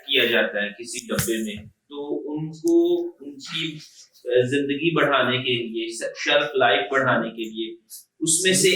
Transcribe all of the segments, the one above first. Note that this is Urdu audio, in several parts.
کیا جاتا ہے کسی ڈبے میں تو ان کو ان کی زندگی بڑھانے کے لیے, شیلف لائف بڑھانے کے لیے اس میں سے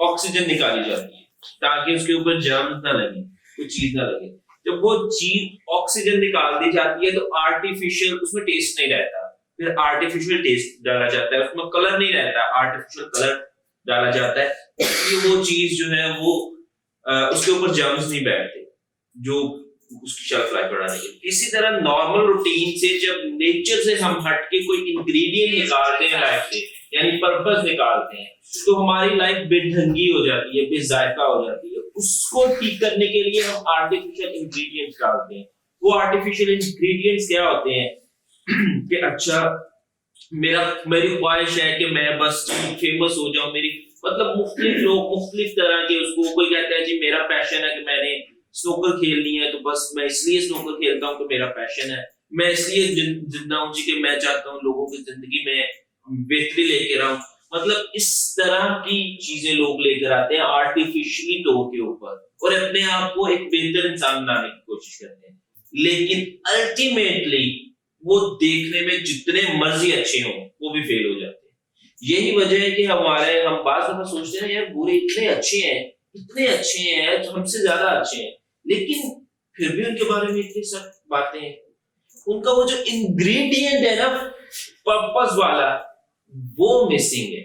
آکسیجن نکالی جاتی ہے تاکہ اس کے اوپر جرمز نہ لگے, کوئی چیز نہ لگے. جب وہ چیز آکسیجن نکال دی جاتی ہے تو آرٹیفیشل اس میں ٹیسٹ نہیں رہتا, پھر آرٹیفیشل ٹیسٹ ڈالا جاتا ہے, اس میں کلر نہیں رہتا, آرٹیفیشل کلر ڈالا جاتا ہے کہ وہ چیز جو ہے وہ اس کے اوپر جرمز نہیں بیٹھتے جو اس کی شیلف لائف بڑھانے کے لیے. اسی طرح نارمل روٹین سے جب نیچر سے ہم ہٹ کے کوئی انگریڈینٹ نکالتے ہیں لائف سے, یعنی پرپز نکالتے ہیں, تو ہماری لائف بے ڈھنگی ہو جاتی ہے, بے ذائقہ ہو جاتی ہے. اس کو ٹھیک کرنے کے لیے ہم آرٹیفیشل انگریڈینٹس ڈالتے ہیں. وہ آرٹیفیشل انگریڈینٹس کیا ہوتے ہیں کہ اچھا میری خواہش ہے کہ میں بس فیمس ہو جاؤں, میری مطلب مختلف لوگ مختلف طرح کے اس کو, کوئی کہتا ہے جی میرا پیشن ہے کہ میں نے سنوکر کھیلنی ہے تو بس میں اس لیے سنوکر کھیلتا ہوں کہ میرا پیشن ہے, میں اس لیے زندہ ہوں جی کہ میں چاہتا ہوں لوگوں کی زندگی میں بہتری لے کے رہوں. مطلب اس طرح کی چیزیں لوگ لے کر آتے ہیں آرٹیفیشلی طور کے اوپر اور اپنے آپ کو ایک بہتر انسان بنانے کی کوشش کرتے ہیں, لیکن الٹیمیٹلی وہ دیکھنے میں جتنے مرضی اچھے ہوں وہ بھی فیل ہو جاتے ہیں. یہی وجہ ہے کہ ہم بعض دفعہ سوچتے ہیں یار برے اتنے اچھے ہیں ہم سے زیادہ اچھے ہیں, لیکن پھر بھی ان کے بارے میں اتنی سخت باتیں ہیں. ان کا وہ جو انگریڈینٹ ہے نا پرپس والا وہ مسنگ ہے.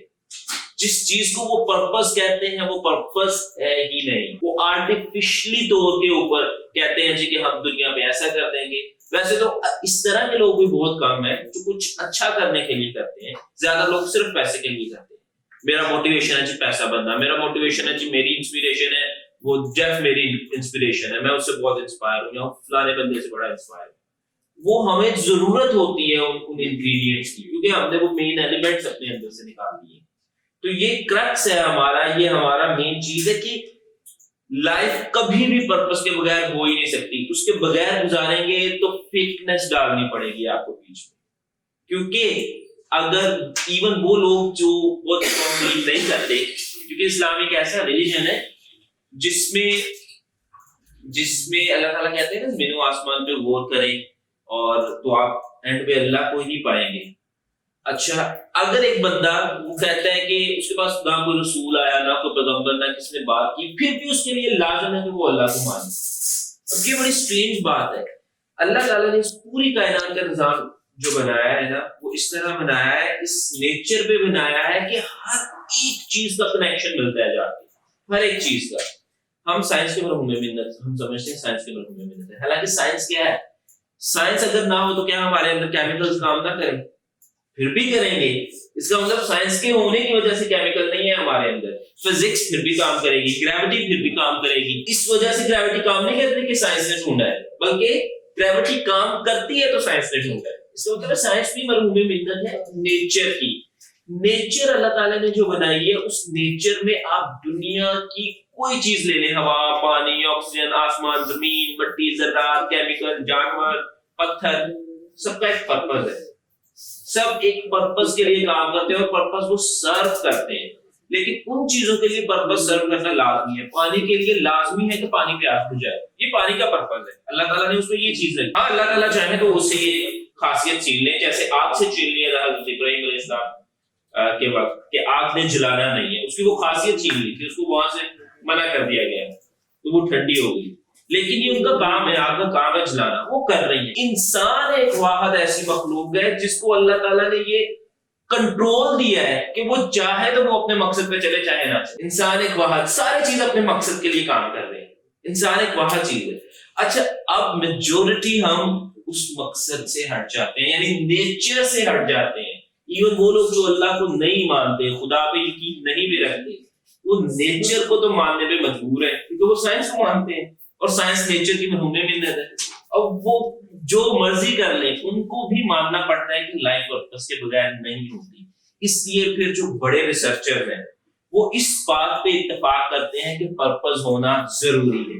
جس چیز کو وہ پرپس کہتے ہیں وہ پرپس ہے ہی نہیں, وہ آرٹیفیشلی طور کے اوپر کہتے ہیں جی کہ ہم دنیا میں ایسا کر دیں گے. ویسے تو اس طرح کے لوگ بھی بہت کم ہیں جو کچھ اچھا کرنے کے لیے کرتے ہیں, زیادہ لوگ صرف پیسے کے لیے کرتے ہیں. میرا موٹیویشن ہے جی پیسہ بننا, میرا موٹیویشن ہے جی میری انسپیریشن ہے وہ جیف میری انسپیریشن ہے, میں اس سے بہت انسپائر ہوں یا فلانے بندے سے بڑا انسپائر ہوں. وہ ہمیں ضرورت ہوتی ہے ان انگریڈینٹس کی کیونکہ ہم نے وہ مین ایلیمنٹس اپنے اندر سے نکال دیے. تو یہ کرکس ہے ہمارا, یہ ہمارا مین چیز ہے کہ لائف کبھی بھی پرپس کے بغیر ہو ہی نہیں سکتی. اس کے بغیر گزاریں گے تو فیکنس ڈالنی پڑے گی آپ کو بیچ میں, کیونکہ اگر ایون وہ لوگ جو بہت بلیو نہیں کرتے, کیونکہ اسلام ایک ایسا ریلیجن ہے جس میں اللہ تعالیٰ کہتے ہیں نا زمین و آسمان پہ غور کریں اور تو آپ اینڈ پہ اللہ کو ہی پائیں گے. اچھا اگر ایک بندہ وہ کہتا ہے کہ اس کے پاس نہ کوئی رسول آیا, نہ کوئی پیغمبر, نہ کس نے بات کی, پھر بھی اس کے لیے لازم ہے کہ وہ اللہ کو مانے. اب یہ بڑی سٹرینج بات ہے. اللہ تعالیٰ نے اس پوری کائنات کا نظام جو بنایا ہے نا وہ اس طرح بنایا ہے, اس نیچر پہ بنایا ہے کہ ہر ایک چیز کا کنیکشن ملتا ہے جاتے, ہر ایک چیز کا. ہم سائنس کے مرحوم منت, ہم سمجھتے ہیں سائنس کے مرحوم منت ہے, حالانکہ سائنس کیا ہے؟ سائنس اگر نہ ہو تو کیا ہمارے اندر کیمیکلز کام نہ کریں؟ پھر بھی کریں گے. اس کا مطلب سائنس کے ہونے کی وجہ سے کیمیکل نہیں ہے ہمارے اندر. فزکس پھر بھی کام کرے گی, گریوٹی پھر بھی کام کرے گی. اس وجہ سے گریوٹی کام نہیں کرتی کہ سائنس نے ڈھونڈا ہے, بلکہ گریوٹی کام کرتی ہے تو سائنس نے ڈھونڈا ہے. اس کا مطلب سائنس بھی مرحوم منت ہے نیچر کی. نیچر اللہ تعالیٰ نے جو بنائی ہے اس نیچر میں آپ دنیا کی کوئی چیز لے لیں, ہوا, پانی, آکسیجن, آسمان, زمین, مٹی, ذرات, کیمیکل, جانور, پتھر, سب کا ایک پرپز ہے. سب ایک پرپز کے لیے کام کرتے ہیں اور پرپز وہ سرو کرتے ہیں. لیکن ان چیزوں کے لیے پرپز سرو کرنا لازمی ہے. پانی کے لیے لازمی ہے کہ پانی پیاس بجھائے, یہ پانی کا پرپز ہے. اللہ تعالیٰ نے اس میں یہ چیز رکھی. ہاں اللہ تعالیٰ چاہے تو اس سے یہ خاصیت چھین لیں, جیسے آگ سے چھین لیا حضرت ابراہیم علیہ السلام کے وقت کہ آگ نے جلانا نہیں ہے, اس کی وہ خاصیت چھین لی تھی, اس کو وہاں سے منع کر دیا گیا تو وہ ٹھنڈی ہو گئی. لیکن یہ ان کا کام ہے, آگ کا کام ہے جلانا, وہ کر رہی ہے. انسان ایک واحد ایسی مخلوق ہے جس کو اللہ تعالیٰ نے یہ کنٹرول دیا ہے کہ وہ چاہے تو وہ اپنے مقصد پہ چلے, چاہے نہ چلے. انسان ایک واحد, ساری چیز اپنے مقصد کے لیے کام کر رہے ہیں. انسان ایک واحد چیز ہے. اچھا اب میجورٹی ہم اس مقصد سے ہٹ جاتے ہیں, یعنی نیچر سے ہٹ جاتے ہیں. ایون وہ لوگ جو اللہ کو نہیں مانتے, خدا پہ یقین نہیں بھی رکھتے, وہ نیچر کو تو ماننے پہ مجبور ہے کیونکہ وہ سائنس کو مانتے ہیں اور سائنس نیچر کی مرحوم منت ہے. اب وہ جو مرضی کر لیں ان کو بھی ماننا پڑتا ہے کہ لائف پرپس کے بغیر نہیں ہوتی. اس لیے پھر جو بڑے ریسرچر ہیں وہ اس بات پہ اتفاق کرتے ہیں کہ پرپس ہونا ضروری ہے.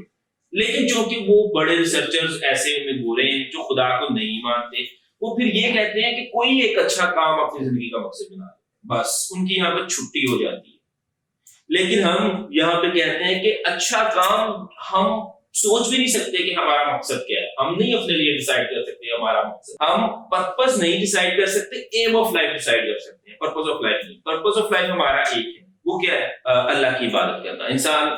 لیکن چونکہ وہ بڑے ریسرچرز ایسے ان میں گورے ہیں جو خدا کو نہیں مانتے, وہ پھر یہ کہتے ہیں کہ کوئی ایک اچھا کام اپنی زندگی کا مقصد بنا لے, بس ان کی یہاں پہ چھٹی ہو جاتی ہے. لیکن ہم یہاں پہ کہتے ہیں کہ اچھا کام ہم سوچ بھی نہیں سکتے کہ ہمارا مقصد کیا ہے. ہم نہیں اپنے لیے ڈیسائیڈ کر سکتے ہمارا مقصد. ہم پرپز نہیں ڈیسائیڈ کر سکتے, ایم آف لائف ڈیسائیڈ کر سکتے ہیں, پرپز آف لائف نہیں. پرپز آف لائف ہمارا ایک ہے, وہ کیا ہے؟ اللہ کی عبادت کرنا. انسان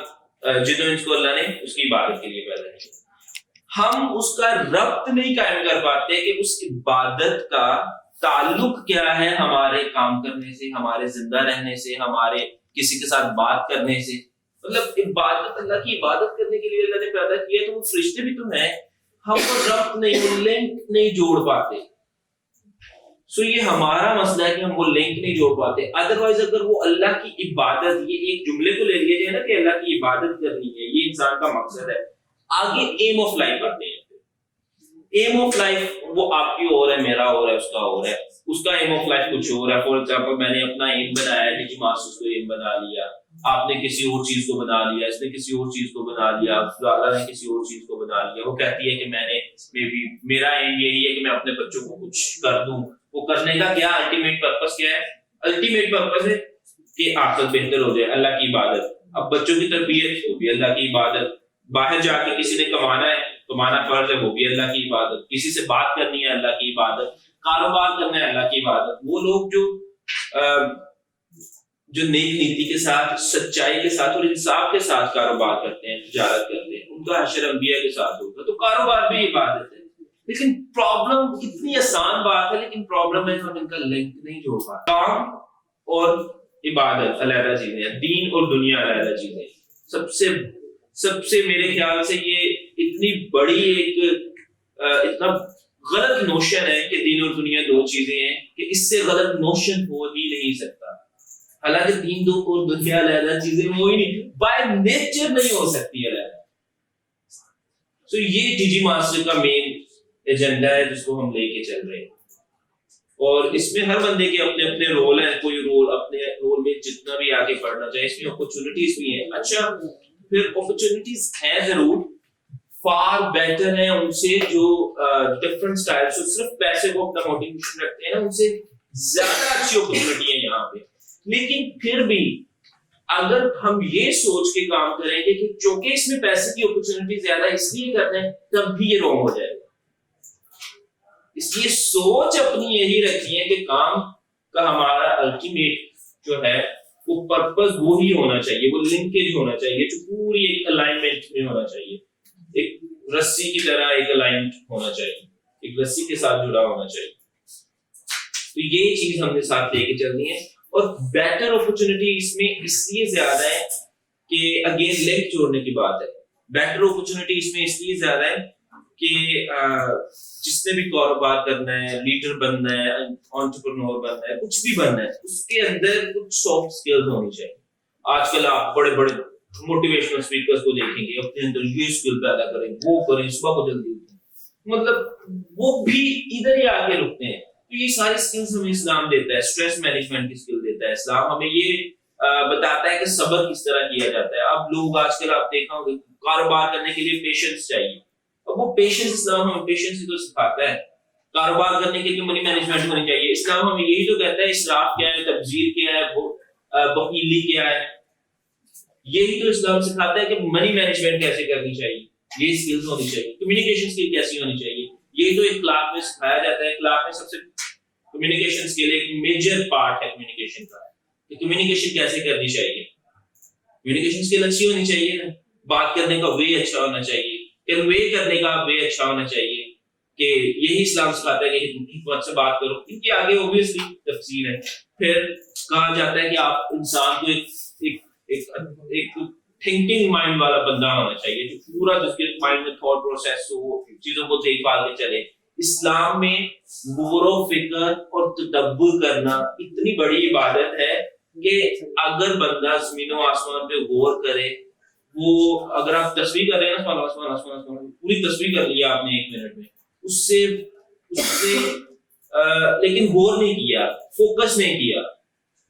جن و انس کو اللہ نے اس کی عبادت کے لیے پیدا کیا. ہم اس کا ربط نہیں قائم کر پاتے کہ اس عبادت کا تعلق کیا ہے ہمارے کام کرنے سے, ہمارے زندہ رہنے سے, ہمارے کسی کے ساتھ بات کرنے سے. مطلب عبادت, اللہ کی عبادت کرنے کے لیے اللہ نے پیدا کیا, تو وہ فرشتے بھی تو ہیں, ہم وہ ربط نہیں, وہ لنک نہیں جوڑ پاتے. سو یہ ہمارا مسئلہ ہے کہ ہم وہ لنک نہیں جوڑ پاتے. ادروائز اگر وہ اللہ کی عبادت, یہ ایک جملے کو لے لیا جائے نا کہ اللہ کی عبادت کرنی ہے, یہ انسان کا مقصد ہے, آگے ایم آف لائف آتے ہیں. ایم آف لائف وہ آپ کی اور ہے, میرا اور ہے, اس کا اور ہے. اس کا ایم آف لائف کچھ اور ہے. فار ایگزامپل میں نے اپنا ایم بنایا, ڈیجی ماسٹرز کو ایم بنا لیا, آپ نے کسی اور چیز کو بنا لیا, اس نے کسی اور چیز کو بنا لیا, اللہ نے کسی اور چیز کو بنا لیا. وہ کہتی ہے کہ میں نے میرا ایم یہی ہے کہ میں اپنے بچوں کو کچھ کر دوں. وہ کرنے کا کیا الٹیمیٹ پرپس کیا ہے؟ الٹیمیٹ پرپس ہے کہ آخرت بہتر ہو جائے, اللہ کی عبادت. اب بچوں کی تربیت, وہ بھی اللہ کی عبادت. باہر جا کے کسی نے کمانا ہے, کمانا فرض ہے, وہ بھی اللہ کی عبادت. کسی سے بات کرنی ہے, اللہ کی عبادت. کاروبار کرنا ہے, اللہ کی عبادت. وہ لوگ جو نیک نیتی کے ساتھ, سچائی کے ساتھ اور انصاف کے ساتھ کاروبار کرتے ہیں, تجارت کرتے ہیں, ان کا حشر انبیاء کے ساتھ ہوگا. تو کاروبار بھی عبادت ہے. لیکن پرابلم, اتنی آسان بات ہے, لیکن پرابلم ہے ہم ان کا لنک نہیں جوڑ پاتے. کام اور عبادت علیحدہ چیزیں ہیں, دین اور دنیا علیحدہ چیزیں. سب سے میرے خیال سے یہ اتنی بڑی ایک اتنا غلط نوشن ہے کہ دین اور دنیا دو چیزیں ہیں, کہ اس سے غلط نوشن ہو ہی نہیں سکتا. حالانکہ دین دو اور دنیا علیحدہ چیزیں ہو ہی نہیں, بائی نیچر نہیں ہو سکتی علیحدہ. سو یہ ٹی جی ماسٹر کا مین ایجنڈا ہے جس کو ہم لے کے چل رہے ہیں. اور اس میں ہر بندے کے اپنے اپنے رول ہیں. کوئی رول اپنے رول میں جتنا بھی آگے بڑھنا چاہے, اس میں اپرچونٹیز بھی ہیں. اچھا, پھر اپرچونٹیز ہیں ضرور, فار بیٹر ہیں ان سے جو ڈفرنٹ سٹائل سے صرف پیسے کو اپنا موٹیویشن رکھتے ہیں نا, ان سے زیادہ اچھی اپرچونٹی ہے یہاں پہ. لیکن پھر بھی اگر ہم یہ سوچ کے کام کریں گے کہ چونکہ اس میں پیسے کی اپرچونٹی زیادہ اس لیے کرتے ہیں, تب بھی یہ رونگ ہو جائے گا. اس لیے سوچ اپنی یہی رکھنی ہے کہ کام کا ہمارا الٹیمیٹ جو ہے وہ پرپز وہی ہونا چاہیے, وہ لنکیج ہونا چاہیے, جو پوری ایک الائنمنٹ میں ہونا چاہیے, ایک رسی کی طرح ایک الائنمنٹ ہونا چاہیے, ایک رسی کے ساتھ جڑا ہونا چاہیے. تو یہ چیز ہم نے ساتھ لے کے چلنی ہے. اور بیٹر اپرچونٹی اس میں اس لیے زیادہ ہے کہ اگین لنک جوڑنے کی بات ہے. بیٹر اپرچونٹی اس میں اس لیے زیادہ ہے کہ جس نے بھی کاروبار کرنا ہے, لیڈر بننا ہے, انٹرپرنور بننا ہے, کچھ بھی بننا ہے, اس کے اندر کچھ سافٹ سکلز ہونی چاہیے. آج کل آپ بڑے بڑے موٹیویشنل اسپیکرز کو دیکھیں گے, اپنے اندر یہ اسکل پیدا کریں, وہ کریں, صبح کو جلدی اٹھیں, مطلب وہ بھی ادھر ہی آ کے رکتے ہیں. تو یہ ساری اسکلز ہمیں اسلام دیتا ہے. اسٹریس مینجمنٹ کی اسکل دیتا ہے اسلام. ہمیں یہ بتاتا ہے کہ صبر کس طرح کیا جاتا ہے. اب لوگ آج کل آپ دیکھا ہوگا کاروبار کرنے کے لیے پیشنس چاہیے. اب وہ پیشنس, اسلام ہمیں پیشنس ہی تو سکھاتا ہے. کاروبار کرنے کے لیے منی مینجمنٹ ہونی چاہیے. اسلام ہمیں یہی تو کہتا ہے اسراف کیا ہے, تبذیر کیا ہے, بخیلی کیا ہے. یہی تو اسلام سکھاتا ہے کہ منی مینجمنٹ کیسے کرنی چاہیے, یہ اسکلز ہونی چاہیے. کمیونیکیشن اسکل کیسی ہونی چاہیے, یہی تو ایک کلاس میں سکھایا جاتا ہے. کلاس میں سب سے کمیونیکیشن اسکل ایک میجر پارٹ ہے کمیونیکیشن کا, کہ کمیونیکیشن کیسے کرنی چاہیے. کمیونیکیشن اسکل اچھی ہونی چاہیے, بات کرنے کا وے اچھا ہونا چاہیے, کنوے کرنے کا وے اچھا ہونا چاہیے, کہ یہی اسلام سکھاتا ہے کہ حکمت سے بات کرو. ان کے آگے اوبویسلی تفصیل ہے. پھر کہا جاتا ہے کہ آپ انسان کو ایک تھنکنگ مائنڈ والا بندہ ہونا چاہیے, جو پورا جس کے مائنڈ میں تھاٹ پروسیس ہو, چیزوں کو دیکھ بھال کے چلے. اسلام میں غور و فکر اور تدبر کرنا اتنی بڑی عبادت ہے کہ اگر بندہ زمین و آسمان پہ غور کرے, وہ اگر آپ تصویر کر رہے ہیں نا, آسمان پوری تصویر کر لی آپ نے 1 منٹ میں, اس سے لیکن غور نہیں کیا, فوکس نہیں کیا.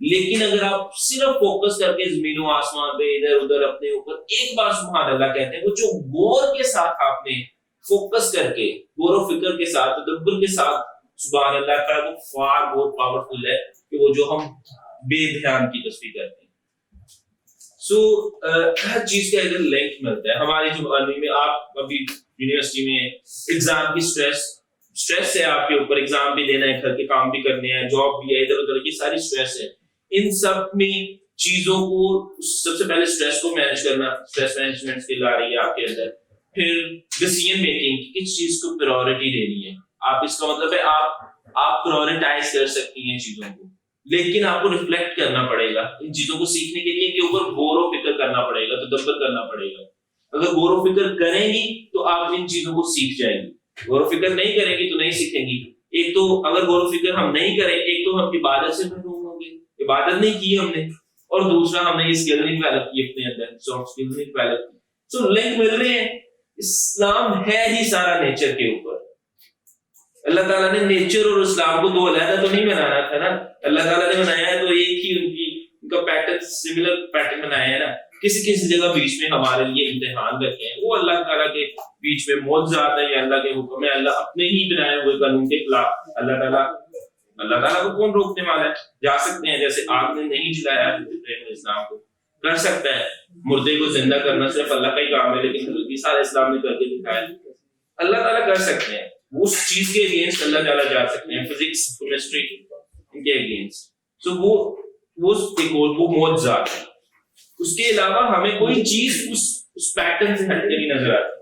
لیکن اگر آپ صرف فوکس کر کے زمین و آسمان پہ ادھر ادھر اپنے اوپر ایک بار سبحان اللہ کہتے ہیں, وہ جو غور کے ساتھ آپ نے فوکس کر کے, غور و فکر کے ساتھ, تدبر کے ساتھ سبحان اللہ کا, وہ فار مور پاورفل ہے کہ وہ جو ہم بے دھیان کی تصویر کرتے ہیں. سو ہر چیز کا ادھر لنک ملتا ہے. ہماری جو ارننگ میں آپ ابھی یونیورسٹی میں ایگزام کی اسٹریس ہے آپ کے اوپر, ایگزام بھی دینا ہے, گھر کے کام بھی کرنے ہیں, جاب بھی ہے, ادھر ادھر کی ساری اسٹریس ہے. ان سب میں چیزوں کو سب سے پہلے اسٹریس کو مینج کرنا, اسٹریس مینجمنٹ اسکل آ رہی ہے آپ کے اندر. پھر ڈیسیژن میکنگ, کس چیز کو پرائورٹی دینی ہے آپ, اس کا مطلب ہے آپ پرائورٹائز کر سکتی ہیں چیزوں کو, لیکن آپ کو ریفلیکٹ کرنا پڑے گا ان چیزوں کو سیکھنے کے لیے, ان کے اوپر غور و فکر کرنا پڑے گا, تدبر کرنا پڑے گا. اگر غور و فکر کریں گی تو آپ ان چیزوں کو سیکھ جائیں گی, غور و فکر نہیں کریں گی تو نہیں سیکھیں گی. ایک تو اگر غور و فکر ہم نہیں کریں, ایک تو ہم عبادت سے محروم ہوں گے, عبادت نہیں کی ہم نے, اور دوسرا ہم نے یہ اسکل نہیں ڈیولپ کی اپنے اندر, سافٹ اسکل نہیں ڈیولپ کی. سو لنک مل رہے ہیں. اسلام ہے ہی سارا نیچر کے اوپر. اللہ تعالیٰ نے نیچر اور اسلام کو دو علیحدہ تو نہیں بنانا تھا نا, اللہ تعالیٰ نے بنایا ہے تو ایک ہی ان کا پیٹرن, سملر پیٹرن بنایا ہے نا. کسی جگہ بیچ میں ہمارے لیے امتحان رکھے ہیں, وہ اللہ تعالیٰ کے بیچ میں معجزات ہے یا اللہ کے حکم ہے, اللہ اپنے ہی بنائے ہوئے قانون کے خلاف. اللہ تعالیٰ کو کون روکنے والا ہے؟ جا سکتے ہیں, جیسے آگ نے نہیں جلایا اسلام کو, کر سکتا ہے. مردے کو زندہ کرنا صرف اللہ کا ہی کام ہے, لیکن حضرت عیسیٰ علیہ السلام نے کر کے دکھایا. اللہ تعالیٰ کر سکتے ہیں, اس چیز کے اگینسٹ اللہ تعالیٰ جا سکتے ہیں, فزکس کیمسٹری ان کے اگینسٹ. سو وہ معجزات ہے. اس کے علاوہ ہمیں کوئی چیز اس پیٹرن سے ہٹ کے نہیں نظر آتی.